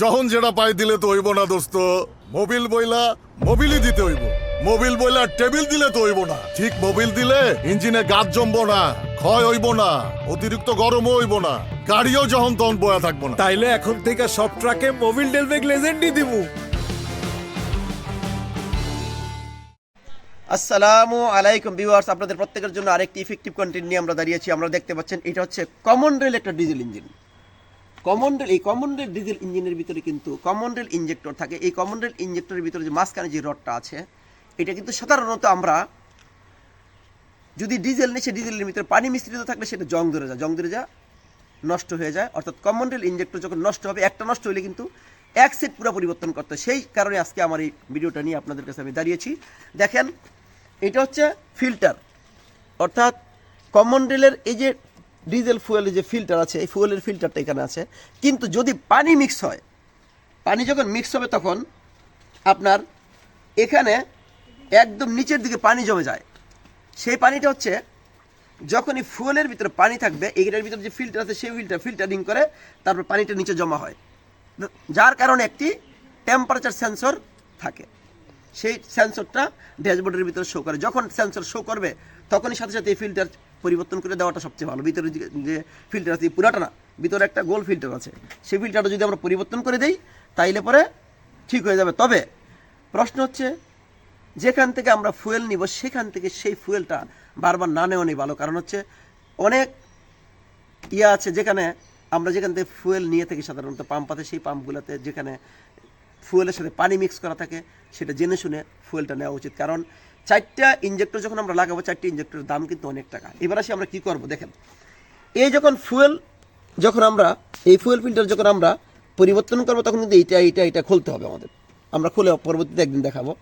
যখন যেটা পাই দিলে তো হইব না দোস্ত। মোবিল বইলা মোবিলই দিতে হইব। মোবিল বইলা টেবিল দিলে তো হইব না। ঠিক মোবিল দিলে ইঞ্জিনে গাছ জমবো না, ক্ষয় হইব না, অতিরিক্ত গরমও হইব না, গাড়িও যখন তখন বয়া থাকবো না। তাইলে এখন থেকে সব ট্রাকে মোবিল ডেলবেগ লেজেন্ডই দিমু। আসসালামু আলাইকুম ভিউয়ার্স, আপনাদের প্রত্যেকের জন্য আরেকটি ইফেক্টিভ কন্টেন্ট নিয়ে আমরা দাঁড়িয়েছি। আমরা দেখতে পাচ্ছেন এটা হচ্ছে কমন রেল একটা ডিজেল ইঞ্জিন। এই কমন রেল ডিজেল ইঞ্জিনের ভিতরে কিন্তু কমন রেল ইঞ্জেক্টর থাকে। এই কমন রেল ইঞ্জেক্টরের ভিতরে যে মাঝখানে যে রডটা আছে, এটা কিন্তু সাধারণত আমরা যদি ডিজেল নিই, সে ডিজেলের ভিতরে পানি মিশ্রিত থাকলে সেটা জং ধরে যায়, নষ্ট হয়ে যায়। অর্থাৎ কমন রেল ইঞ্জেক্টর যখন নষ্ট হবে, একটা নষ্ট হলে কিন্তু এক সেট পুরো পরিবর্তন করতে হয়। সেই কারণে আজকে আমার এই ভিডিওটা নিয়ে আপনাদের কাছে আমি দাঁড়িয়েছি। দেখেন, এটা হচ্ছে ফিল্টার, অর্থাৎ কমন রেলের এই যে ডিজেল ফুয়েলের যে ফিল্টার আছে, এই ফুয়েলের ফিল্টারটা এখানে আছে। কিন্তু যদি পানি মিক্স হয়, পানি যখন মিক্স হবে তখন আপনার এখানে একদম নিচের দিকে পানি জমে যায়। সেই পানিটা হচ্ছে যখনই ফুয়েলের ভিতরে পানি থাকবে, এইটার ভিতরে যে ফিল্টার আছে সেই ফিল্টারিং করে তারপর পানিটা নিচে জমা হয়, যার কারণে একটি টেম্পারেচার সেন্সর থাকে। সেই সেন্সরটা ড্যাশবোর্ডের ভিতরে শো করে। যখন সেন্সর শো করবে তখনই সাথে সাথে এই ফিল্টার পরিবর্তন করে দেওয়াটা সবচেয়ে ভালো। ভিতরে যে ফিল্টার আছে, পুরাটা না, ভিতরে একটা গোল ফিল্টার আছে, সেই ফিল্টারটা যদি আমরা পরিবর্তন করে দিই তাইলে পরে ঠিক হয়ে যাবে। তবে প্রশ্ন হচ্ছে, যেখান থেকে আমরা ফুয়েল নিব সেখান থেকে সেই ফুয়েলটা বারবার না নেওয়াই ভালো। কারণ হচ্ছে অনেক আছে যেখানে আমরা যেখান থেকে ফুয়েল নিয়ে থাকি সাধারণত পাম্প আছে, সেই পাম্পগুলোতে যেখানে ফুয়েলের সাথে পানি মিক্স করা থাকে, সেটা জেনে শুনে ফুয়েলটা নেওয়া উচিত। কারণ 4টা ইঞ্জেক্টর যখন আমরা লাগাবো, 4টি ইঞ্জেক্টরের দাম কিন্তু অনেক টাকা। এবার আসি আমরা কী করবো। দেখেন, এই যখন আমরা এই ফুয়েল ফিল্টার যখন আমরা পরিবর্তন করবো, তখন কিন্তু এইটা খুলতে হবে আমাদের। আমরা খুলে পরবর্তীতে একদিন দেখাবো।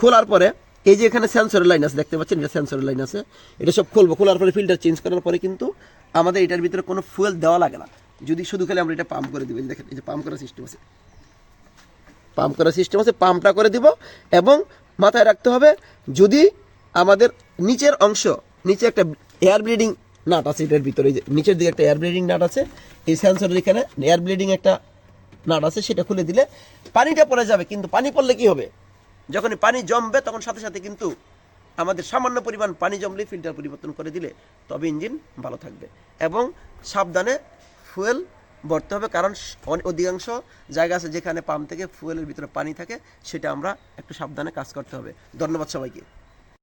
খোলার পরে এই যে এখানে সেন্সরের লাইন আছে, দেখতে পাচ্ছেন, এটা সেন্সরের লাইন আছে, এটা সব খুলবো। খোলার পরে ফিল্টার চেঞ্জ করার পরে কিন্তু আমাদের এটার ভিতরে কোনো ফুয়েল দেওয়া লাগে না। যদি শুধু খেলে আমরা এটা পাম্প করে দেবেন, দেখেন এই যে পাম্প করার সিস্টেম আছে, পাম্পটা করে দিব। এবং মাথায় রাখতে হবে, যদি আমাদের নিচের অংশ, নিচে একটা এয়ার ব্লিডিং নাট আছে, এটার ভিতরে যে নিচের দিকে একটা এয়ার ব্লিডিং নাট আছে, এই সেন্সরের এখানে এয়ার ব্লিডিং একটা নাট আছে, সেটা খুলে দিলে পানিটা পড়ে যাবে। কিন্তু পানি পড়লে কি হবে, যখন পানি জমবে তখন সাথে সাথে কিন্তু আমাদের সামান্য পরিমাণ পানি জমলে ফিল্টার পরিবর্তন করে দিলে তবে ইঞ্জিন ভালো থাকবে। এবং সাবধানে ফুয়েল ভরতে হবে, কারণ অধিকাংশ জায়গা আছে যেখানে পাম্প থেকে ফুয়েলের ভিতরে পানি থাকে, সেটা আমরা একটু সাবধানে কাজ করতে হবে। ধন্যবাদ সবাইকে।